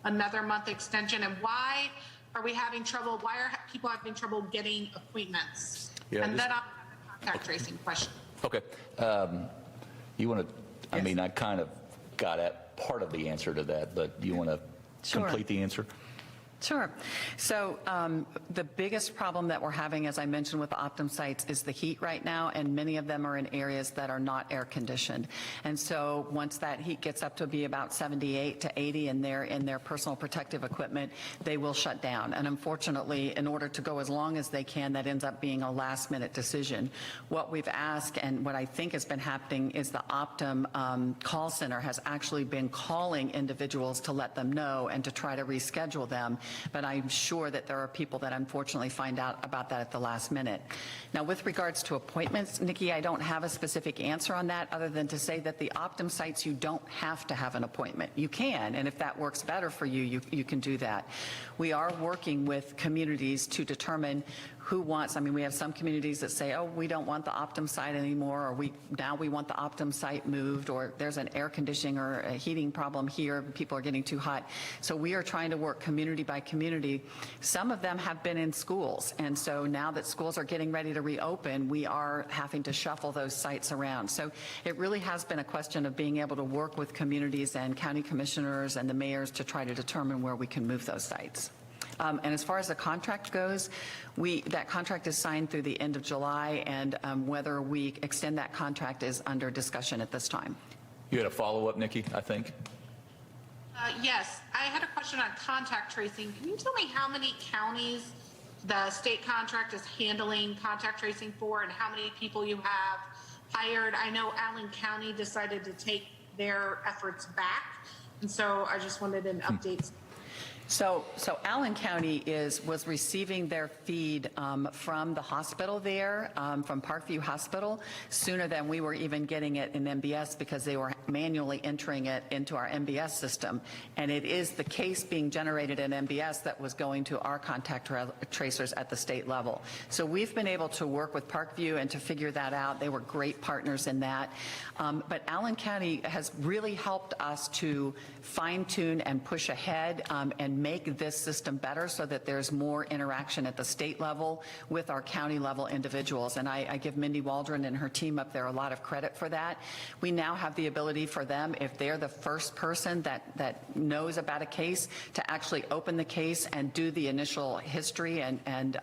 another month extension, and why are we having trouble? Why are people having trouble getting appointments? And then I'll have a contact tracing question. Okay. You want to, I mean, I kind of got at part of the answer to that, but do you want to complete the answer? Sure. So the biggest problem that we're having, as I mentioned with the Optum sites, is the heat right now, and many of them are in areas that are not air conditioned. And so once that heat gets up to be about 78 to 80 and they're in their personal protective equipment, they will shut down. And unfortunately, in order to go as long as they can, that ends up being a last-minute decision. What we've asked and what I think has been happening is the Optum call center has actually been calling individuals to let them know and to try to reschedule them. But I'm sure that there are people that unfortunately find out about that at the last minute. Now, with regards to appointments, Nikki, I don't have a specific answer on that other than to say that the Optum sites, you don't have to have an appointment. You can, and if that works better for you, you can do that. We are working with communities to determine who wants, I mean, we have some communities that say, oh, we don't want the Optum site anymore, or now we want the Optum site moved, or there's an air conditioning or a heating problem here, people are getting too hot. So we are trying to work community by community. Some of them have been in schools, and so now that schools are getting ready to reopen, we are having to shuffle those sites around. So it really has been a question of being able to work with communities and county commissioners and the mayors to try to determine where we can move those sites. And as far as the contract goes, that contract is signed through the end of July, and whether we extend that contract is under discussion at this time. You had a follow-up, Nikki, I think? Yes, I had a question on contact tracing. Can you tell me how many counties the state contract is handling contact tracing for, and how many people you have hired? I know Allen County decided to take their efforts back, and so I just wanted an update. So Allen County was receiving their feed from the hospital there, from Parkview Hospital, sooner than we were even getting it in MBS, because they were manually entering it into our MBS system. And it is the case being generated in MBS that was going to our contact tracers at the state level. So we've been able to work with Parkview and to figure that out. They were great partners in that. But Allen County has really helped us to fine-tune and push ahead and make this system better so that there's more interaction at the state level with our county level individuals. And I give Mindy Waldron and her team up there a lot of credit for that. We now have the ability for them, if they're the first person that knows about a case, to actually open the case and do the initial history and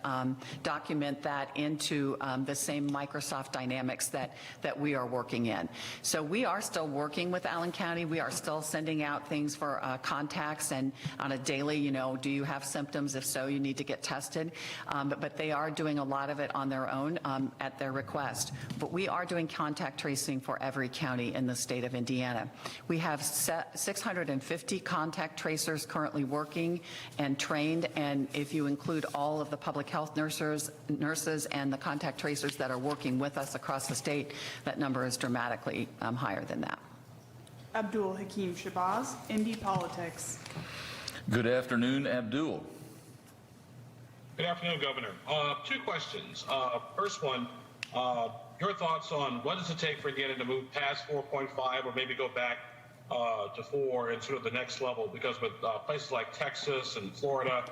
document that into the same Microsoft Dynamics that we are working in. So we are still working with Allen County. We are still sending out things for contacts and on a daily, do you have symptoms? If so, you need to get tested. But they are doing a lot of it on their own at their request. But we are doing contact tracing for every county in the state of Indiana. We have 650 contact tracers currently working and trained, and if you include all of the public health nurses and the contact tracers that are working with us across the state, that number is dramatically higher than that. Abdul Hakim Shabazz, Indy Politics. Good afternoon, Abdul. Good afternoon, Governor. Two questions. First one, your thoughts on what does it take for Indiana to move past 4.5 or maybe go back to 4 and sort of the next level? Because with places like Texas and Florida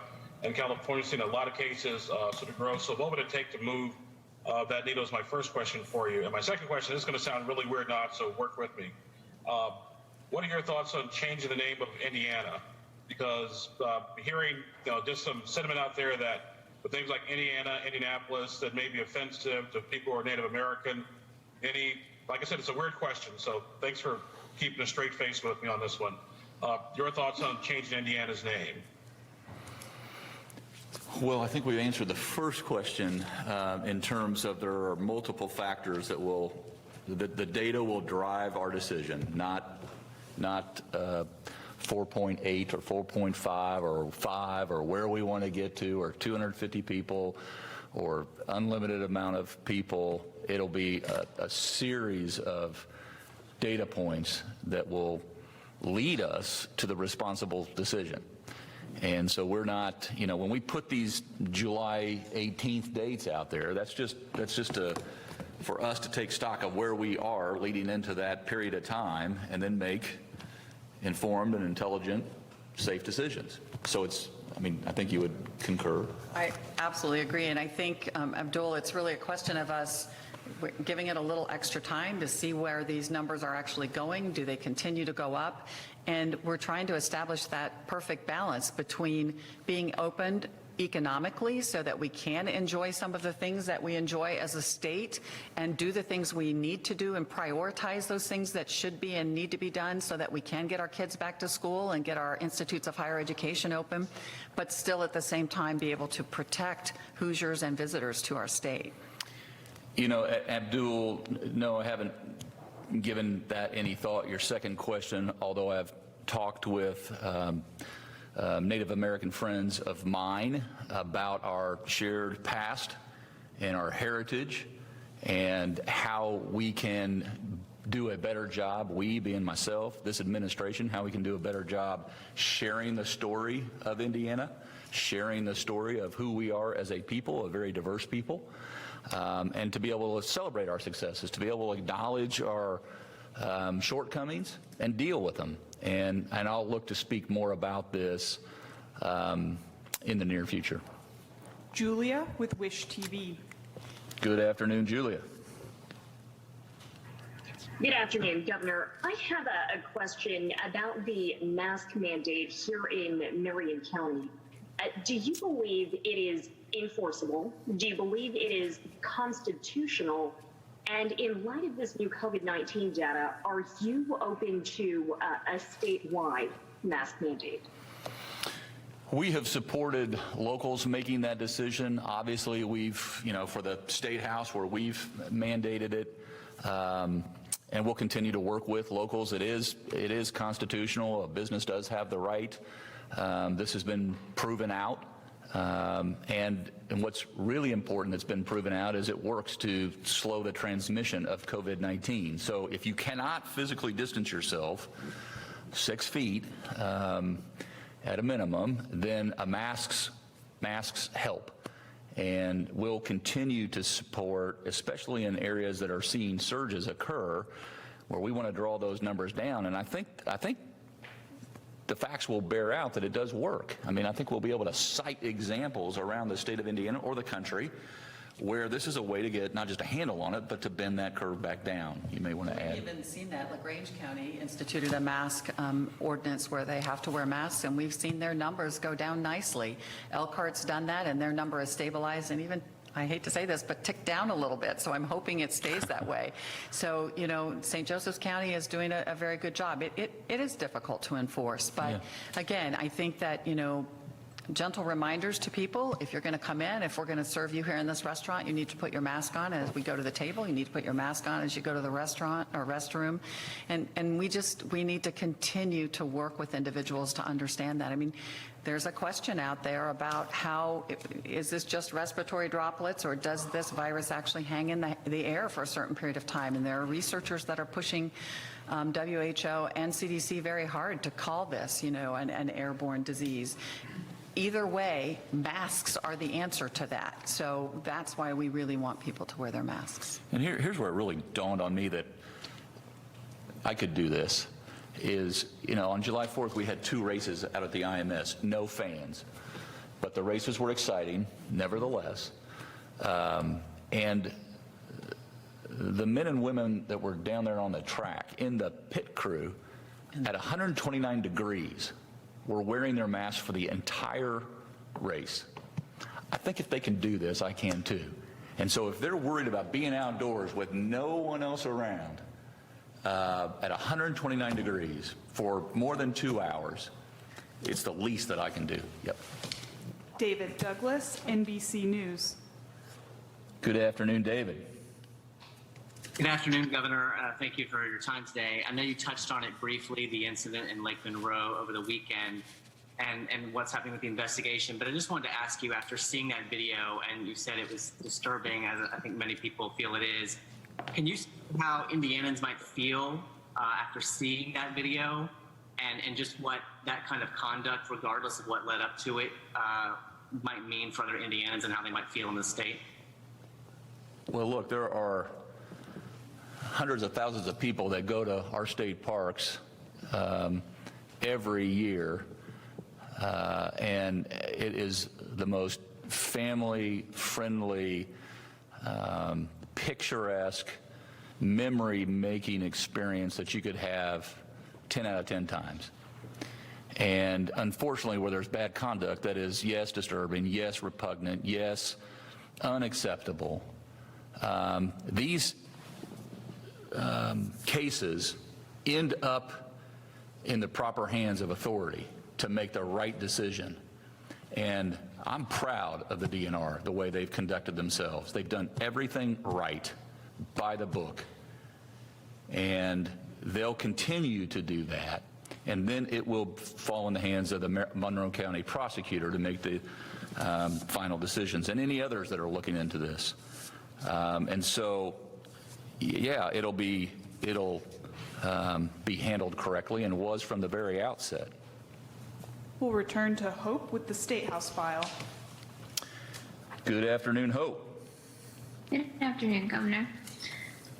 and California seeing a lot of cases sort of grow. So what would it take to move that needle is my first question for you. And my second question, this is going to sound really weird not, so work with me. What are your thoughts on changing the name of Indiana? Because hearing just some sentiment out there that with things like Indiana, Indianapolis, that may be offensive to people who are Native American. Like I said, it's a weird question, so thanks for keeping a straight face with me on this one. Your thoughts on changing Indiana's name? Well, I think we answered the first question in terms of there are multiple factors that the data will drive our decision, not 4.8 or 4.5 or 5 or where we want to get to or 250 people or unlimited amount of people. It'll be a series of data points that will lead us to the responsible decision. And so we're not, when we put these July 18th dates out there, that's just for us to take stock of where we are leading into that period of time and then make informed and intelligent, safe decisions. So I think you would concur. I absolutely agree. And I think, Abdul, it's really a question of us we're giving it a little extra time to see where these numbers are actually going. Do they continue to go up? And we're trying to establish that perfect balance between being opened economically so that we can enjoy some of the things that we enjoy as a state and do the things we need to do and prioritize those things that should be and need to be done so that we can get our kids back to school and get our institutes of higher education open, but still at the same time be able to protect Hoosiers and visitors to our state. You know, Abdul, no, I haven't given that any thought. Your second question, although I've talked with Native American friends of mine about our shared past and our heritage and how we can do a better job, we being myself, this administration, how we can do a better job sharing the story of Indiana, sharing the story of who we are as a people, a very diverse people, and to be able to celebrate our successes, to be able to acknowledge our shortcomings and deal with them. And I'll look to speak more about this in the near future. Julia with Wish TV. Good afternoon, Julia. Good afternoon, Governor. I have a question about the mask mandate here in Marion County. Do you believe it is enforceable? Do you believe it is constitutional? And in light of this new COVID-19 data, are you open to a statewide mask mandate? We have supported locals making that decision. Obviously, we've, for the State House where we've mandated it, and we'll continue to work with locals. It is constitutional. A business does have the right. This has been proven out. And what's really important that's been proven out is it works to slow the transmission of COVID-19. So if you cannot physically distance yourself 6 feet at a minimum, then masks help. And we'll continue to support, especially in areas that are seeing surges occur, where we want to draw those numbers down. And I think the facts will bear out that it does work. I mean, I think we'll be able to cite examples around the state of Indiana or the country where this is a way to get not just a handle on it, but to bend that curve back down. You may want to add. We've even seen that. LaGrange County instituted a mask ordinance where they have to wear masks, and we've seen their numbers go down nicely. Elkhart's done that, and their number is stabilized, and even, I hate to say this, but ticked down a little bit, so I'm hoping it stays that way. So, St. Joseph's County is doing a very good job. It is difficult to enforce, but again, I think that, gentle reminders to people, if you're going to come in, if we're going to serve you here in this restaurant, you need to put your mask on as we go to the table. You need to put your mask on as you go to the restaurant or restroom. And we need to continue to work with individuals to understand that. I mean, there's a question out there about is this just respiratory droplets, or does this virus actually hang in the air for a certain period of time? And there are researchers that are pushing WHO and CDC very hard to call this, an airborne disease. Either way, masks are the answer to that. So that's why we really want people to wear their masks. And here's where it really dawned on me that I could do this is, on July 4th, we had 2 races out at the IMS, no fans. But the races were exciting, nevertheless. And the men and women that were down there on the track in the pit crew at 129 degrees were wearing their masks for the entire race. I think if they can do this, I can too. And so if they're worried about being outdoors with no one else around at 129 degrees for more than 2 hours, it's the least that I can do. Yep. David Douglas, NBC News. Good afternoon, David. Good afternoon, Governor. Thank you for your time today. I know you touched on it briefly, the incident in Lake Monroe over the weekend and what's happening with the investigation, but I just wanted to ask you, after seeing that video, and you said it was disturbing, as I think many people feel it is, can you see how Indianans might feel after seeing that video and just what that kind of conduct, regardless of what led up to it, might mean for other Indianans and how they might feel in the state? Well, look, there are hundreds of thousands of people that go to our state parks every year, and it is the most family-friendly picturesque, memory-making experience that you could have 10 out of 10 times. And unfortunately, where there's bad conduct, that is, yes, disturbing, yes, repugnant, yes, unacceptable, these cases end up in the proper hands of authority to make the right decision. And I'm proud of the DNR, the way they've conducted themselves. They've done everything right, by the book. And they'll continue to do that. And then it will fall in the hands of the Monroe County prosecutor to make the final decisions, and any others that are looking into this. And so, yeah, it'll be handled correctly, and was from the very outset. We'll return to Hope with the State House file. Good afternoon, Hope. Good afternoon, Governor.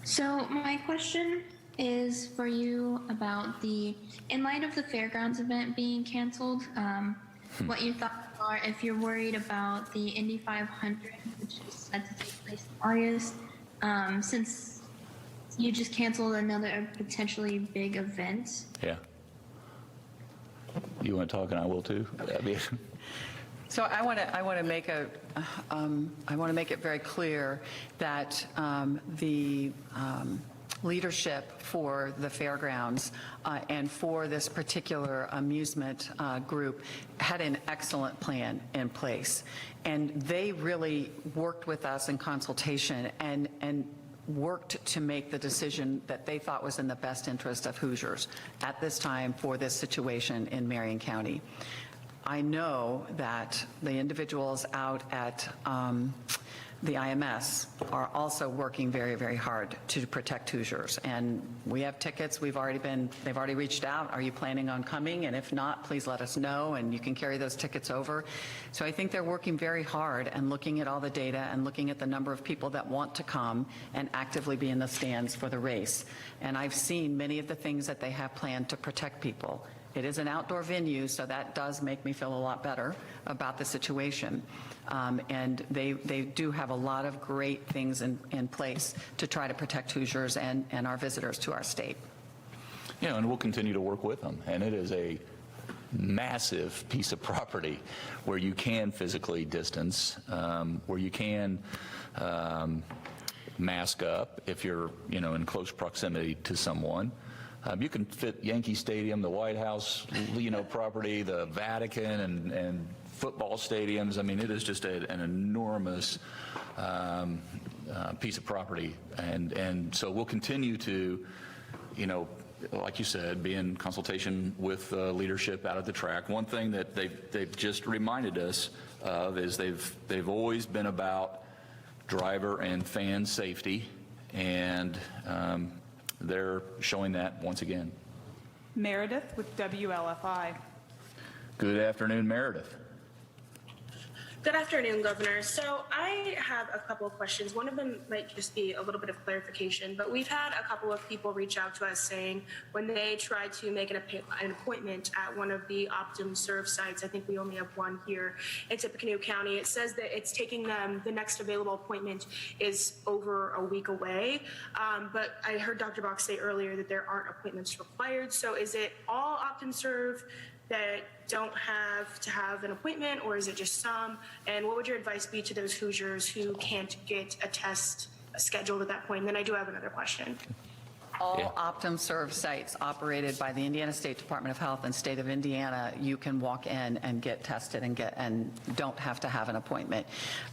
So my question is for you about in light of the fairgrounds event being canceled, what your thoughts are if you're worried about the Indy 500, which is set to take place in August, since you just canceled another potentially big event. Yeah. You want to talk, and I will too? So I want to make it very clear that the leadership for the fairgrounds and for this particular amusement group had an excellent plan in place, and they really worked with us in consultation and worked to make the decision that they thought was in the best interest of Hoosiers at this time for this situation in Marion County. I know that the individuals out at the IMS are also working very, very hard to protect Hoosiers. And we have tickets. they've already reached out. Are you planning on coming? And if not, please let us know, and you can carry those tickets over. So I think they're working very hard and looking at all the data and looking at the number of people that want to come and actively be in the stands for the race. And I've seen many of the things that they have planned to protect people. It is an outdoor venue, so that does make me feel a lot better about the situation. And they do have a lot of great things in place to try to protect Hoosiers and our visitors to our state. Yeah, and we'll continue to work with them. And it is a massive piece of property where you can physically distance, where you can mask up if you're, in close proximity to someone. You can fit Yankee Stadium, the White House, property, the Vatican, and football stadiums. I mean, it is just an enormous piece of property, and so we'll continue to, like you said, be in consultation with leadership out at the track. One thing that they've just reminded us of is they've always been about driver and fan safety, and they're showing that once again. Meredith with WLFI. Good afternoon, Meredith. Good afternoon, Governor. So I have a couple of questions. One of them might just be a little bit of clarification, but we've had a couple of people reach out to us saying when they try to make an appointment at one of the Optum Serve sites, I think we only have one here in Tippecanoe County, it says that it's taking them, the next available appointment is over a week away. But I heard Dr. Box say earlier that there aren't appointments required. So is it all Optum Serve that don't have to have an appointment, or is it just some? And what would your advice be to those Hoosiers who can't get a test scheduled at that point? And then I do have another question. All Optum Serve sites operated by the Indiana State Department of Health and State of Indiana, you can walk in and get tested and don't have to have an appointment.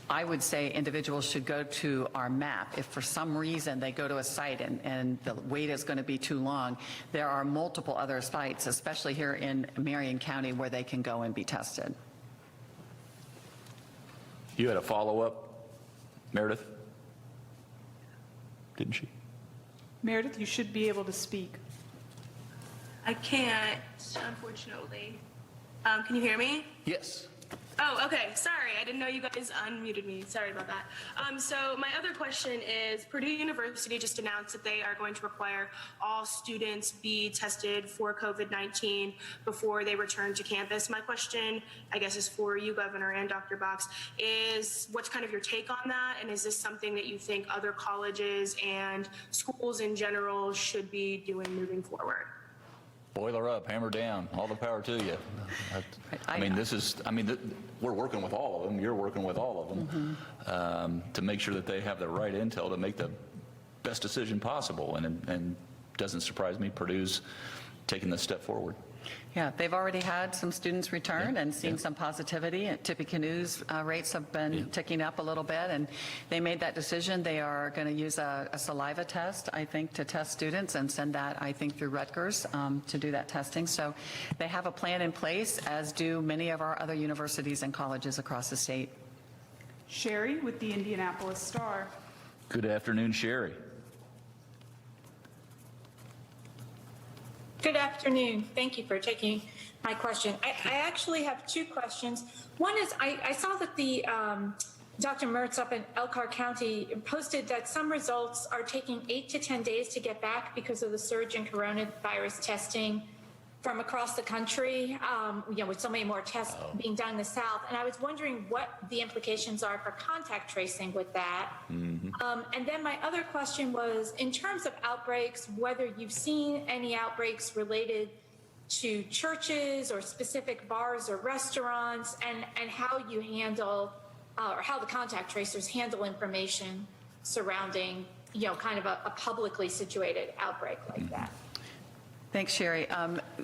I would say individuals should go to our map. If for some reason they go to a site and the wait is going to be too long, there are multiple other sites, especially here in Marion County, where they can go and be tested. You had a follow-up, Meredith? Didn't she? Meredith, you should be able to speak. I can't, unfortunately. Can you hear me? Yes. Oh, okay. Sorry. I didn't know you guys unmuted me. Sorry about that. So my other question is, Purdue University just announced that they are going to require all students be tested for COVID-19 before they return to campus. My question, I guess, is for you, Governor, and Dr. Box, is what's kind of your take on that? And is this something that you think other colleges and schools in general should be doing moving forward? Boiler up, hammer down, all the power to you. We're working with all of them, you're working with all of them to make sure that they have the right intel to make the best decision possible. And doesn't surprise me, Purdue's taking this step forward. Yeah, they've already had some students return and seen some positivity. And Tippecanoe's rates have been ticking up a little bit, and they made that decision. They are going to use a saliva test, I think, to test students and send that, I think, through Rutgers to do that testing. So they have a plan in place, as do many of our other universities and colleges across the state. Sherry with the Indianapolis Star. Good afternoon, Sherry. Good afternoon. Thank you for taking my question. I actually have two questions. One is I saw that the Dr. Mertz up in Elkhart County posted that some results are taking 8 to 10 days to get back because of the surge in coronavirus testing from across the country, with so many more tests being done in the South. And I was wondering what the implications are for contact tracing with that. And then my other question was, in terms of outbreaks, whether you've seen any outbreaks related to churches or specific bars or restaurants, and how you handle, or how the contact tracers handle information surrounding, kind of a publicly situated outbreak like that. Thanks, Sherry.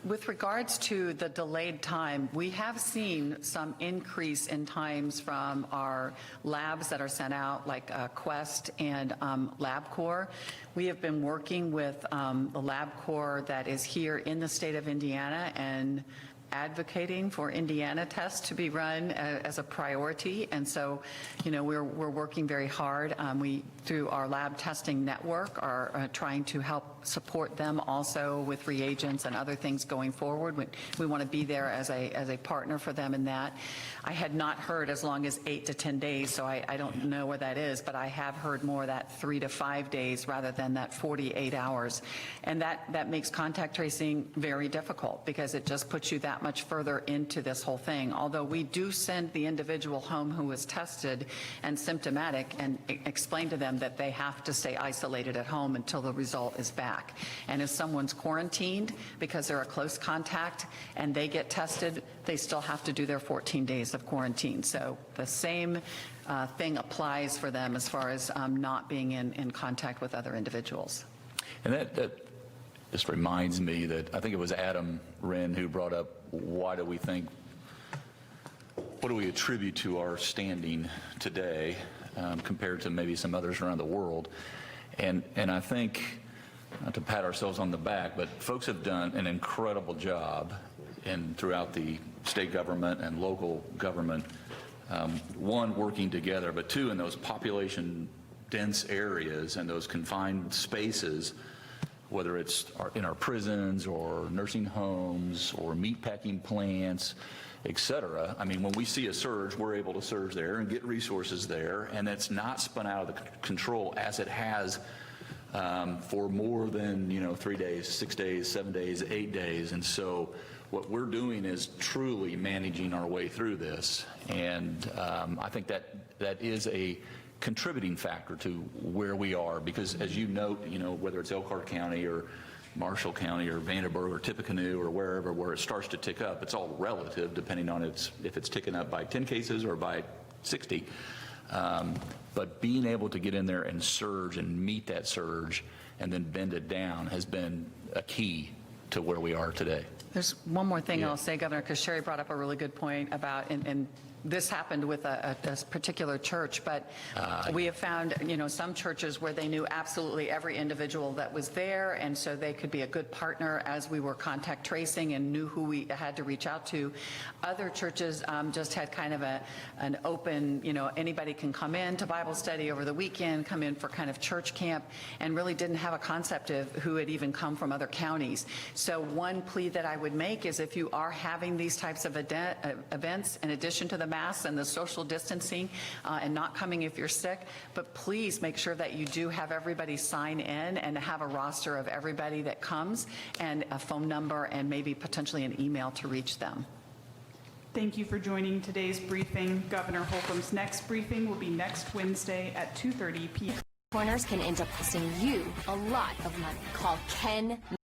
With regards to the delayed time, we have seen some increase in times from our labs that are sent out, like Quest and LabCorp. We have been working with the LabCorp that is here in the state of Indiana and advocating for Indiana tests to be run as a priority. And so, we're working very hard. We, through our lab testing network, are trying to help support them also with reagents and other things going forward. We want to be there as a partner for them in that. I had not heard as long as 8 to 10 days, so I don't know where that is, but I have heard more that 3 to 5 days rather than that 48 hours. And that makes contact tracing very difficult because it just puts you that much further into this whole thing. Although we do send the individual home who was tested and symptomatic and explain to them that they have to stay isolated at home until the result is back. And if someone's quarantined because they're a close contact and they get tested, they still have to do their 14 days of quarantine. So the same thing applies for them as far as not being in contact with other individuals. And that just reminds me that I think it was Adam Wren who brought up, what do we attribute to our standing today compared to maybe some others around the world? And I think, not to pat ourselves on the back, but folks have done an incredible job throughout the state government and local government, one, working together, but two, in those population dense areas and those confined spaces, whether it's in our prisons or nursing homes or meatpacking plants, et cetera. I mean, when we see a surge, we're able to surge there and get resources there, and it's not spun out of the control as it has for more than 3 days, 6 days, 7 days, 8 days. And so what we're doing is truly managing our way through this, and I think that is a contributing factor to where we are, because as you note, whether it's Elkhart County or Marshall County or Vanderburgh or Tippecanoe or wherever where it starts to tick up, it's all relative depending on if it's ticking up by 10 cases or by 60. But being able to get in there and surge and meet that surge and then bend it down has been a key to where we are today. There's one more thing I'll say, Governor, because Sherry brought up a really good point about, and this happened with a particular church, but we have found, some churches where they knew absolutely every individual that was there, and so they could be a good partner as we were contact tracing and knew who we had to reach out to. Other churches just had kind of an open, anybody can come in to Bible study over the weekend, come in for kind of church camp, and really didn't have a concept of who had even come from other counties. So one plea that I would make is, if you are having these types of events, in addition to the masks and the social distancing and not coming if you're sick, but please make sure that you do have everybody sign in and have a roster of everybody that comes and a phone number and maybe potentially an email to reach them. Thank you for joining today's briefing. Governor Holcomb's next briefing will be next Wednesday at 2:30 p.m. Corners can end up costing you a lot of money. Call Ken